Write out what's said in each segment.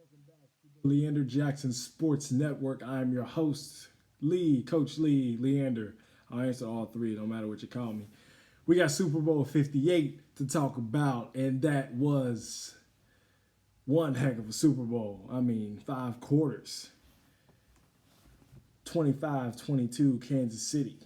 Welcome back to the Leander Jackson Sports Network. I'm your host, Coach Leander. I'll answer all three, no matter what you call me. We got Super Bowl 58 to talk about, and that was one heck of a Super Bowl. I mean, 5 quarters, 25-22 Kansas City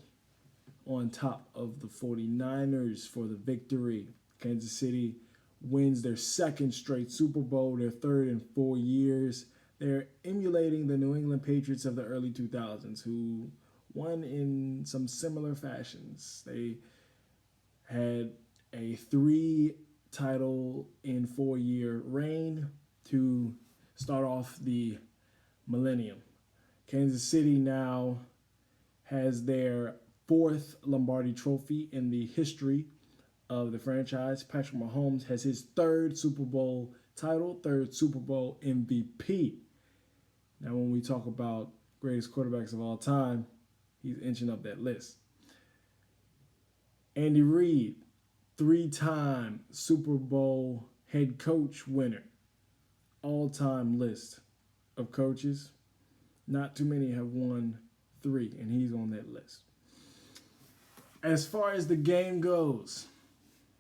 on top of the 49ers for the victory. Kansas City wins their second straight Super Bowl, their third in 4 years. They're emulating the New England Patriots of the early 2000s, who won in some similar fashions. They had a three title in 4 year reign to start off the millennium. Kansas City now has their fourth Lombardi trophy in the history of the franchise. Patrick Mahomes has his third Super Bowl title, third Super Bowl MVP. Now, when we talk about greatest quarterbacks of all time, he's inching up that list. Andy Reid, 3-time Super Bowl head coach winner, all-time list of coaches. Not too many have won 3, and he's on that list. As far as the game goes,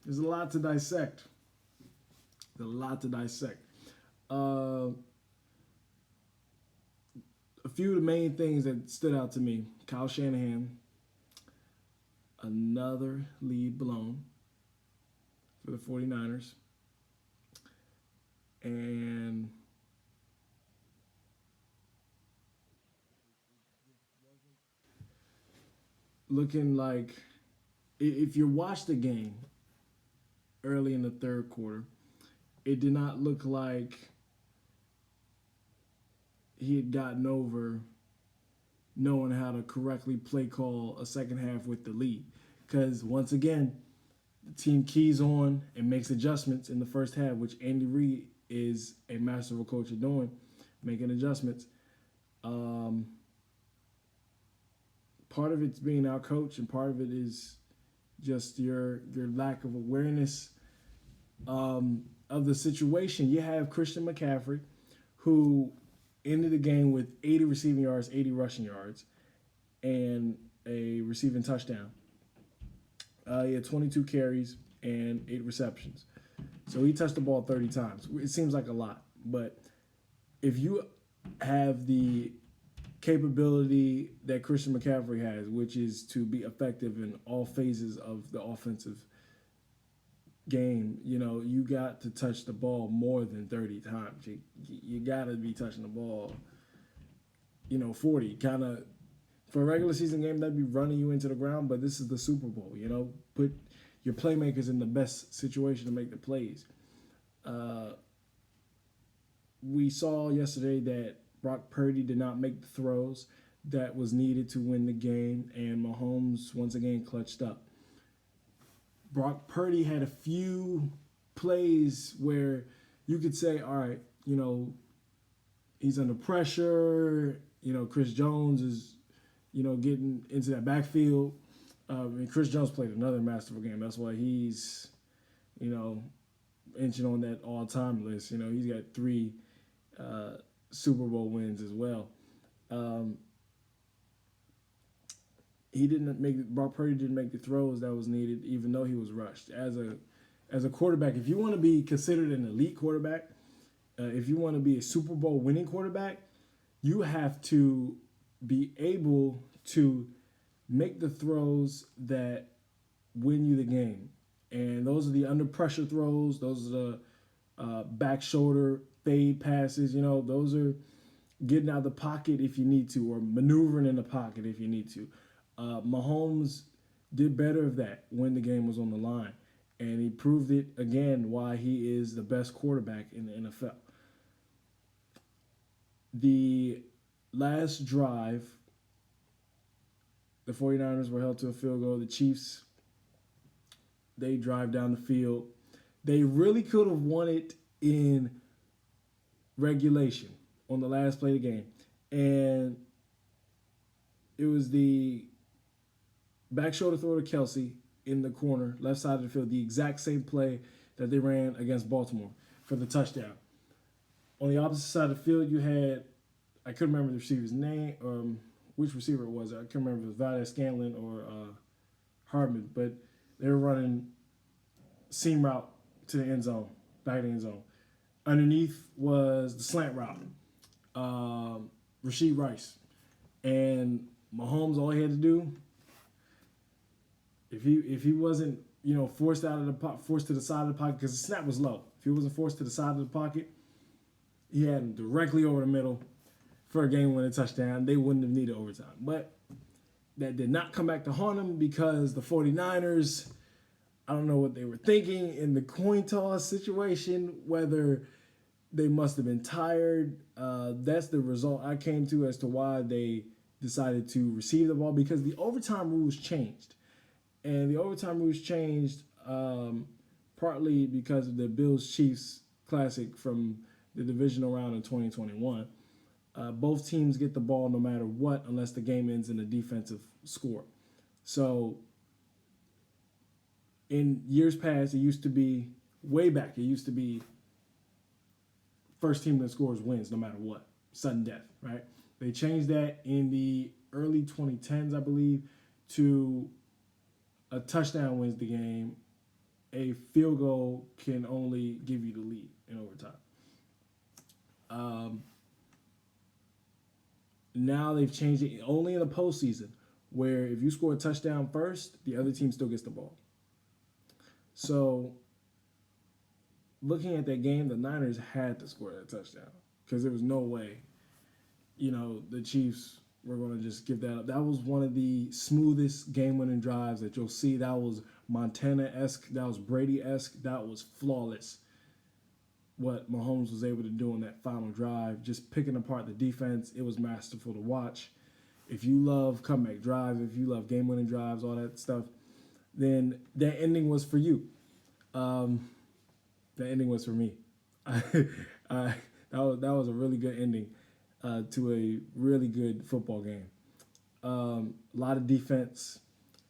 there's a lot to dissect. A few of the main things that stood out to me: Kyle Shanahan, another lead blown for the 49ers. And looking like, if you watch the game early in the third quarter, it did not look like he had gotten over knowing how to correctly play call a second half with the lead. Because once again, the team keys on and makes adjustments in the first half, which Andy Reid is a master of a coach at doing, making adjustments. Part of it's being our coach, and part of it is just your lack of awareness of the situation. You have Christian McCaffrey, who ended the game with 80 receiving yards, 80 rushing yards, and a receiving touchdown. He had 22 carries and 8 receptions. So he touched the ball 30 times. It seems like a lot, but if you have the capability that Christian McCaffrey has, which is to be effective in all phases of the offensive game, you got to touch the ball more than 30 times. You got to be touching the ball, 40. Kind of, for a regular season game, that'd be running you into the ground, but this is the Super Bowl, Put your playmakers in the best situation to make the plays. We saw yesterday that Brock Purdy did not make the throws that was needed to win the game, and Mahomes once again clutched up. Brock Purdy had a few plays where you could say, all right, he's under pressure. Chris Jones is, getting into that backfield. And Chris Jones played another masterful game. That's why he's, inching on that all-time list. He's got 3 Super Bowl wins as well. Brock Purdy didn't make the throws that was needed, even though he was rushed. As a quarterback, if you want to be considered an elite quarterback, if you want to be a Super Bowl winning quarterback, you have to be able to make the throws that win you the game. And those are the under pressure throws. Those are the back shoulder fade passes. Those are getting out of the pocket if you need to, or maneuvering in the pocket if you need to. Mahomes did better of that when the game was on the line. And he proved it again why he is the best quarterback in the NFL. The last drive, the 49ers were held to a field goal. The Chiefs, they drive down the field. They really could have won it in regulation on the last play of the game. And it was the back shoulder throw to Kelsey in the corner, left side of the field, the exact same play that they ran against Baltimore for the touchdown. On the opposite side of the field, you had, I couldn't remember the receiver's name, which receiver it was. I couldn't remember if it was Valdez Scanlon or Hardman, but they were running seam route to the end zone, back of the end zone. Underneath was the slant route, Rasheed Rice. And Mahomes, all he had to do, if he wasn't forced out of the forced to the side of the pocket because the snap was low. If he wasn't forced to the side of the pocket, he had him directly over the middle for a game-winning touchdown. They wouldn't have needed overtime, but that did not come back to haunt him because the 49ers, I don't know what they were thinking in the coin toss situation, whether they must have been tired. That's the result I came to as to why they decided to receive the ball, because the overtime rules changed. And the overtime rules changed partly because of the Bills-Chiefs Classic from the divisional round in 2021. Both teams get the ball no matter what unless the game ends in a defensive score. So in years past, it used to be, way back, it used to be first team that scores wins no matter what, sudden death, right? They changed that in the early 2010s, I believe, to a touchdown wins the game. A field goal can only give you the lead in overtime. Now they've changed it only in the postseason, where if you score a touchdown first, the other team still gets the ball. So looking at that game, the Niners had to score that touchdown because there was no way, the Chiefs were going to just give that up. That was one of the smoothest game-winning drives that you'll see. That was Montana-esque. That was Brady-esque. That was flawless. What Mahomes was able to do on that final drive, just picking apart the defense, it was masterful to watch. If you love comeback drives, if you love game-winning drives, all that stuff, then that ending was for you. The ending was for me. That was a really good ending to a really good football game. A lot of defense,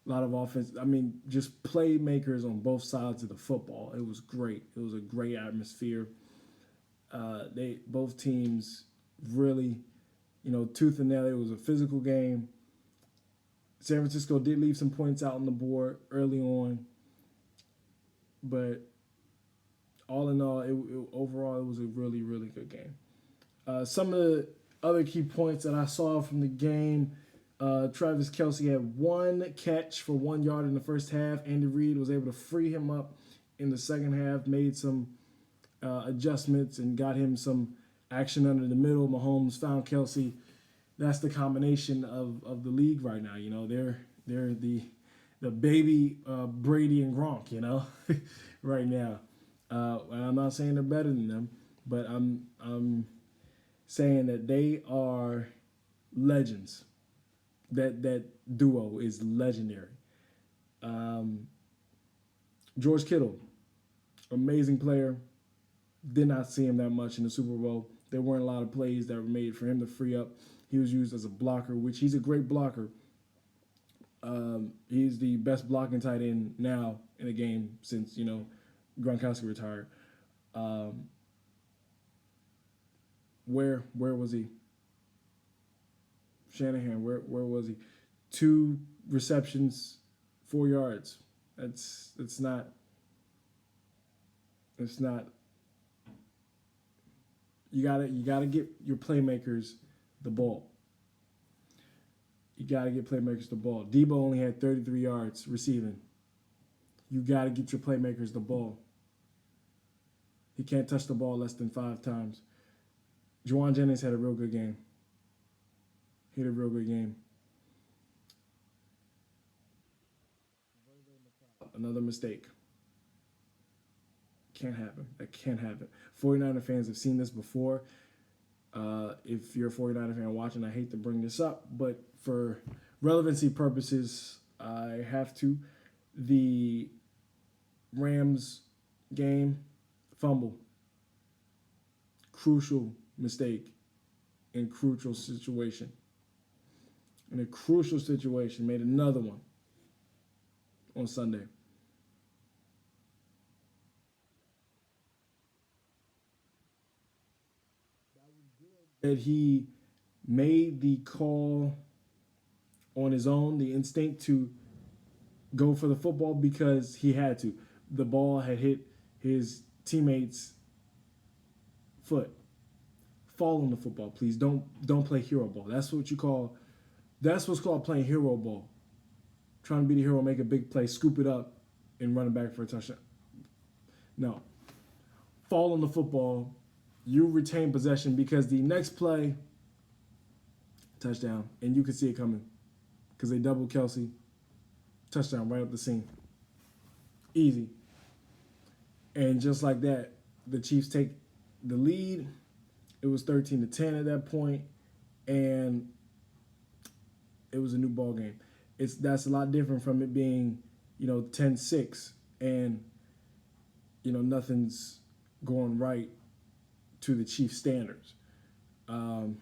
a lot of offense. I mean, just playmakers on both sides of the football. It was great. It was a great atmosphere. Both teams really, tooth and nail. It was a physical game. San Francisco did leave some points out on the board early on, but all in all, overall, it was a really, really good game. Some of the other key points that I saw from the game, Travis Kelce had one catch for 1 yard in the first half. Andy Reid was able to free him up in the second half, made some adjustments, and got him some action under the middle. Mahomes found Kelce. That's the combination of the league right now. They're the baby Brady and Gronk, right now. I'm not saying they're better than them, but I'm saying that they are legends. That duo is legendary. George Kittle, amazing player. Did not see him that much in the Super Bowl. There weren't a lot of plays that were made for him to free up. He was used as a blocker, which he's a great blocker. He's the best blocking tight end now in the game since, Gronkowski retired. Where was he? Shanahan, where was he? 2 receptions, 4 yards. It's not. You gotta get your playmakers the ball. You gotta get playmakers the ball. Debo only had 33 yards receiving. You gotta get your playmakers the ball. He can't touch the ball less than 5 times. Juwan Jennings had a real good game. He had a real good game. Another mistake. Can't happen. That can't happen. 49er fans have seen this before. If you're a 49er fan watching, I hate to bring this up, but for relevancy purposes, I have to. The Rams game, fumble. Crucial mistake in crucial situation. In a crucial situation, made another one on Sunday. that he made the call on his own, the instinct to go for the football because he had to. The ball had hit his teammate's foot. Fall on the football, please. Don't play hero ball. That's what's called playing hero ball. Trying to be the hero, make a big play, scoop it up, and run it back for a touchdown. No. Fall on the football. You retain possession because the next play, touchdown, and you could see it coming because they doubled Kelce. Touchdown right up the seam. Easy. And just like that, the Chiefs take the lead. It was 13-10 at that point, and it was a new ball game. That's a lot different from it being, 10-6 and nothing's going right to the Chiefs standards. The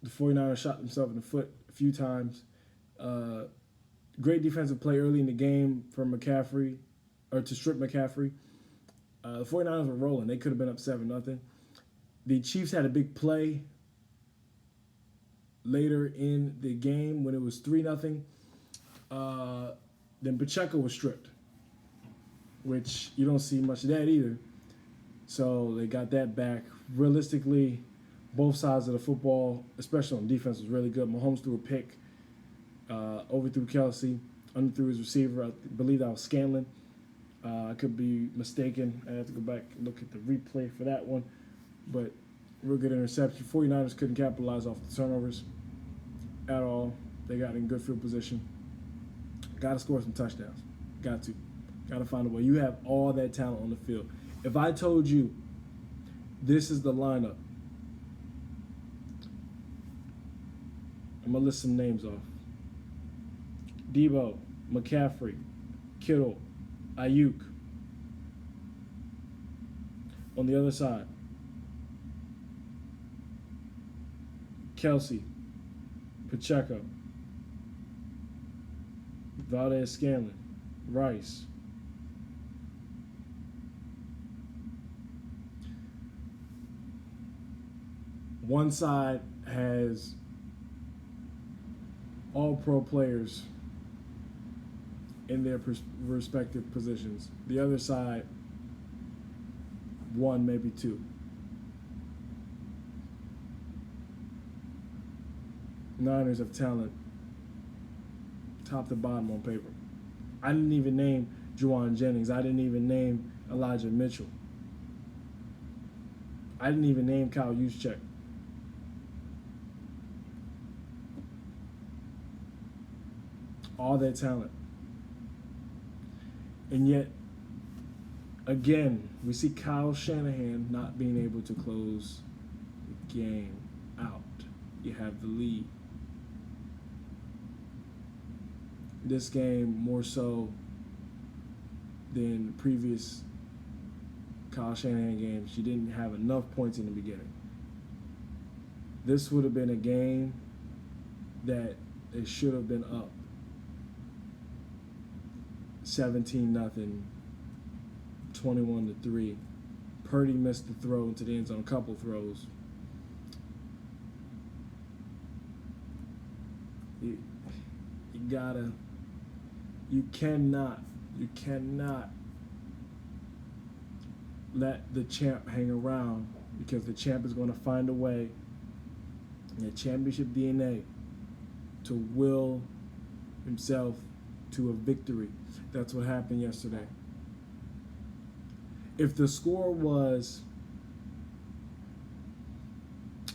49ers shot themselves in the foot a few times. Great defensive play early in the game from McCaffrey, or to strip McCaffrey. The 49ers were rolling. They could have been up 7-0. The Chiefs had a big play later in the game when it was 3-0. Then Pacheco was stripped, which you don't see much of that either. So they got that back. Realistically, both sides of the football, especially on defense, was really good. Mahomes threw a pick, overthrew Kelce, underthrew his receiver. I believe that was Scanlon. I could be mistaken. I have to go back and look at the replay for that one. But real good interception. 49ers couldn't capitalize off the turnovers at all. They got in good field position. Got to score some touchdowns. Got to find a way. You have all that talent on the field. If I told you this is the lineup, I'm going to list some names off. Debo, McCaffrey, Kittle, Ayuk. On the other side, Kelce, Pacheco, Valdez-Scantling, Rice. One side has all pro players in their respective positions. The other side, one, maybe two. Niners have talent, top to bottom on paper. I didn't even name Juwan Jennings. I didn't even name Elijah Mitchell. I didn't even name Kyle Juszczyk. All that talent. And yet, again, we see Kyle Shanahan not being able to close the game out. You have the lead. This game, more so than previous Kyle Shanahan games, you didn't have enough points in the beginning. This would have been a game that it should have been up 17-0, 21-3. Purdy missed the throw into the end zone, a couple throws. You cannot let the champ hang around, because the champ is going to find a way in the championship DNA to will himself to a victory. That's what happened yesterday. If the score was,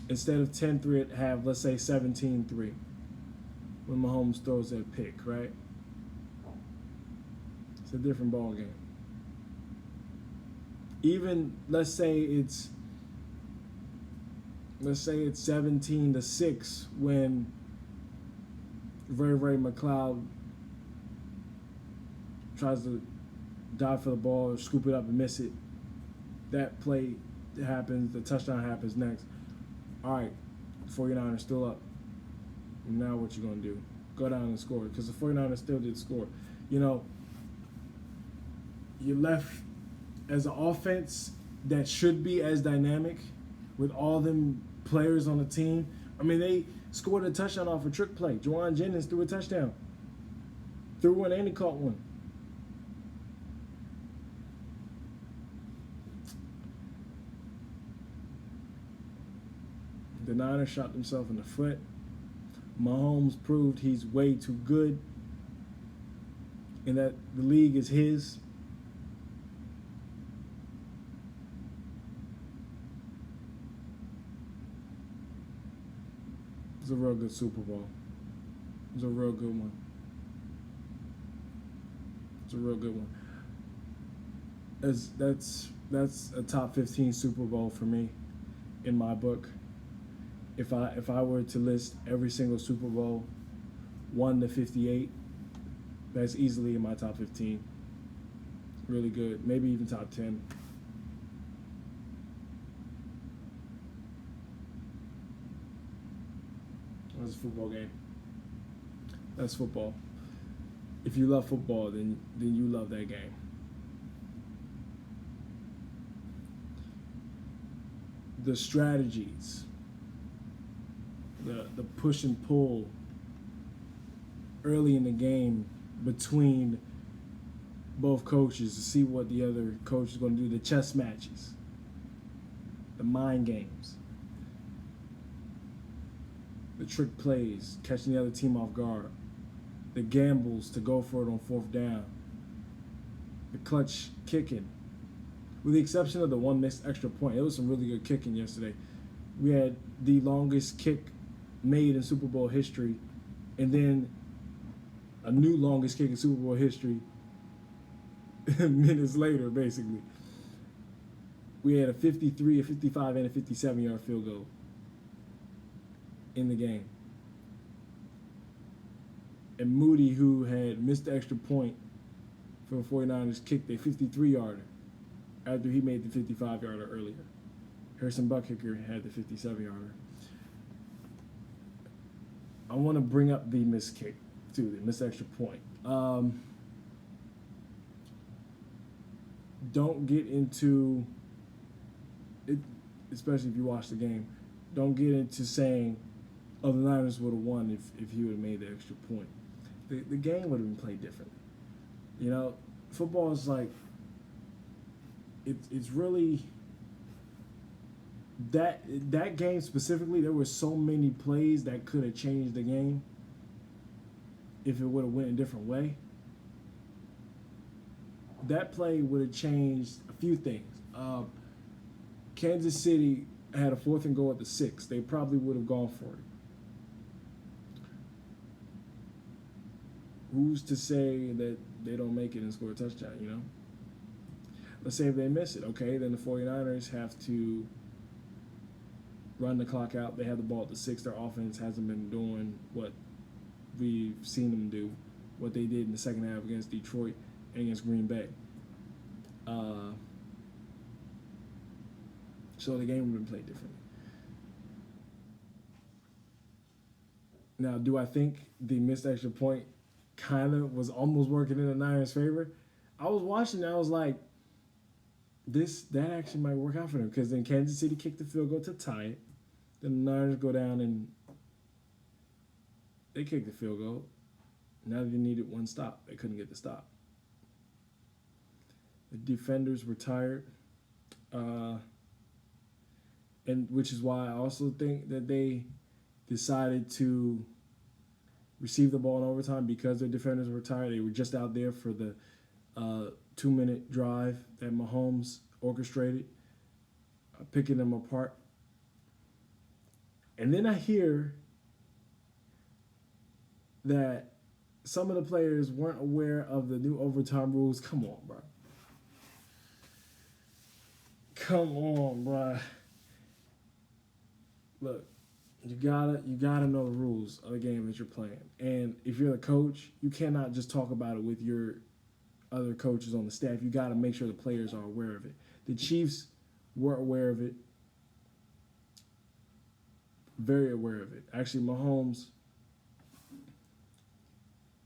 instead of 10-3, it have, let's say, 17-3, when Mahomes throws that pick, right? It's a different ball game. Even let's say it's 17-6 when Ray McLeod tries to dive for the ball or scoop it up and miss it. That play happens, the touchdown happens next. All right, 49ers still up. Now what you going to do? Go down and score, because the 49ers still did score. You're left as an offense that should be as dynamic with all them players on the team. I mean, they scored a touchdown off a trick play. Juwan Jennings threw a touchdown. Threw one and he caught one. The Niners shot themselves in the foot. Mahomes proved he's way too good and that the league is his. It was a real good Super Bowl. It was a real good one. It's a real good one. That's a top 15 Super Bowl for me in my book. If I were to list every single Super Bowl 1 to 58, that's easily in my top 15. Really good. Maybe even top 10. That's a football game. That's football. If you love football, then you love that game. The strategies, the push and pull early in the game between both coaches to see what the other coach is going to do, the chess matches, the mind games, the trick plays, catching the other team off guard, the gambles to go for it on 4th down, the clutch kicking. With the exception of the one missed extra point, it was some really good kicking yesterday. We had the longest kick made in Super Bowl history, and then a new longest kick in Super Bowl history minutes later, basically. We had a 53, a 55, and a 57-yard field goal in the game. And Moody, who had missed the extra point for the 49ers, kicked a 53-yarder after he made the 55-yarder earlier. Harrison Buckhicker had the 57-yarder. I want to bring up the missed kick, too, the missed extra point. Don't get into it, especially if you watch the game, don't get into saying, oh, the Niners would have won if he would have made the extra point. The game would have been played differently. You know, football is like, it's really, that game specifically, there were so many plays that could have changed the game if it would have went a different way. That play would have changed a few things. Kansas City had a 4th and goal at the 6. They probably would have gone for it. Who's to say that they don't make it and score a touchdown, you know? Let's say if they miss it, okay, then the 49ers have to run the clock out. They have the ball at the 6. Their offense hasn't been doing what we've seen them do, what they did in the second half against Detroit and against Green Bay. So the game would have been played differently. Now, do I think the missed extra point kind of was almost working in the Niners' favor? I was watching and I was like, that actually might work out for them, because then Kansas City kicked the field goal to tie it. Then the Niners go down and they kick the field goal. Now they needed one stop. They couldn't get the stop. The defenders were tired, and which is why I also think that they decided to receive the ball in overtime, because their defenders were tired. They were just out there for the 2-minute drive that Mahomes orchestrated, picking them apart. And then I hear that some of the players weren't aware of the new overtime rules. Come on, bro. Come on, bro. Look, you gotta know the rules of the game that you're playing. And if you're the coach, you cannot just talk about it with your other coaches on the staff. You gotta make sure the players are aware of it. The Chiefs were aware of it. Very aware of it. Actually, Mahomes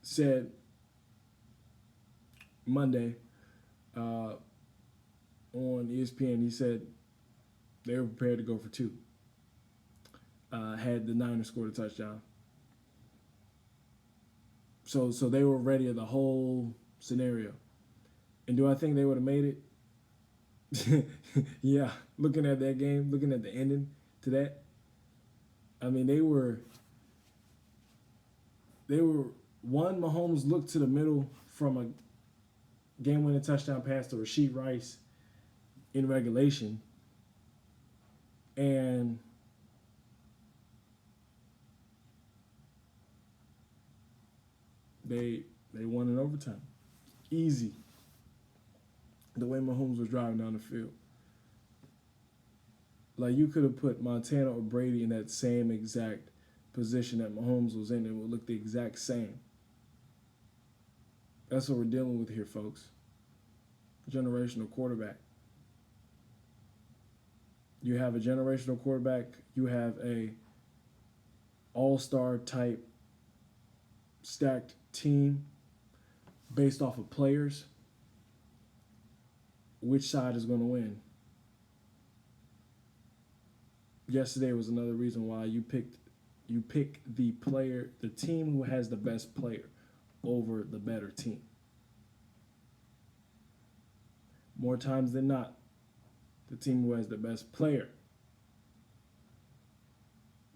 said Monday on ESPN, he said They were prepared to go for two. Had the Niners scored a touchdown. So they were ready at the whole scenario. And do I think they would have made it? Yeah. Looking at that game, looking at the ending to that, I mean, they were one, Mahomes looked to the middle from a game-winning touchdown pass to Rashee Rice in regulation, and they won in overtime. Easy. The way Mahomes was driving down the field. Like, you could have put Montana or Brady in that same exact position that Mahomes was in, it would look the exact same. That's what we're dealing with here, folks. Generational quarterback. You have a generational quarterback. You have a all-star type stacked team based off of players. Which side is going to win? Yesterday was another reason why you pick the player, the team who has the best player over the better team. More times than not, the team who has the best player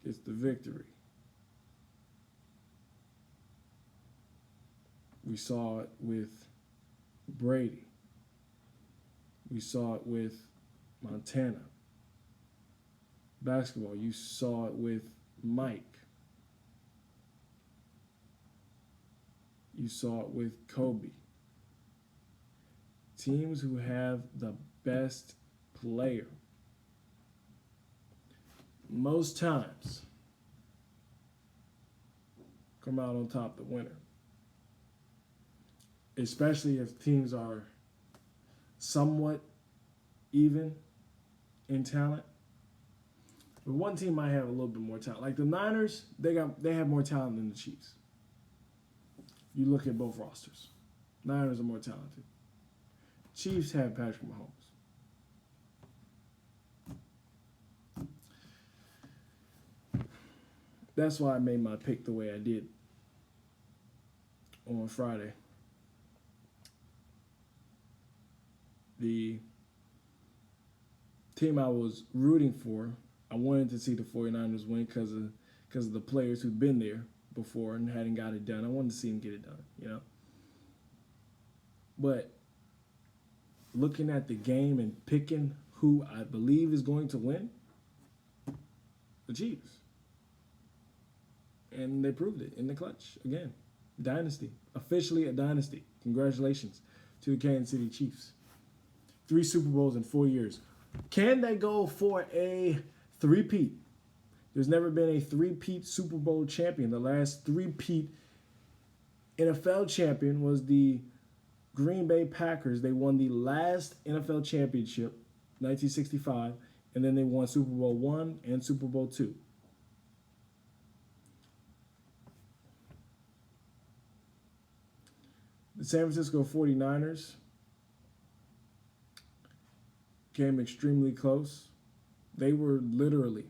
gets the victory. We saw it with Brady. We saw it with Montana. Basketball, you saw it with Mike. You saw it with Kobe. Teams who have the best player, most times, come out on top, the winner. Especially if teams are somewhat even in talent. But one team might have a little bit more talent. Like the Niners, they have more talent than the Chiefs. You look at both rosters. Niners are more talented. Chiefs have Patrick Mahomes. That's why I made my pick the way I did on Friday. The team I was rooting for, I wanted to see the 49ers win because of the players who'd been there before and hadn't got it done. I wanted to see them get it done, you know. But looking at the game and picking who I believe is going to win, the Chiefs. And they proved it in the clutch again. Dynasty. Officially a dynasty. Congratulations to the Kansas City Chiefs. 3 Super Bowls in 4 years. Can they go for a three-peat? There's never been a three-peat Super Bowl champion. The last three-peat NFL champion was the Green Bay Packers. They won the last NFL championship, 1965, and then they won Super Bowl I and Super Bowl II. The San Francisco 49ers came extremely close. They were literally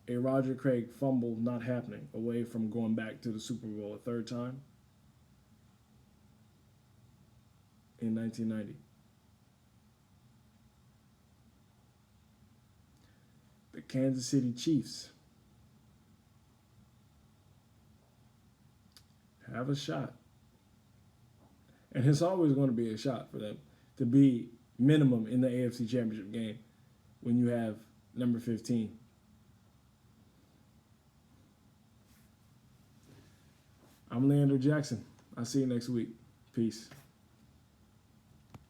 a Roger Craig fumble not happening away from going back to the Super Bowl a third time in 1990. The Kansas City Chiefs have a shot. And it's always going to be a shot for them to be minimum in the AFC Championship game when you have number 15. I'm Leandro Jackson. I'll see you next week. Peace.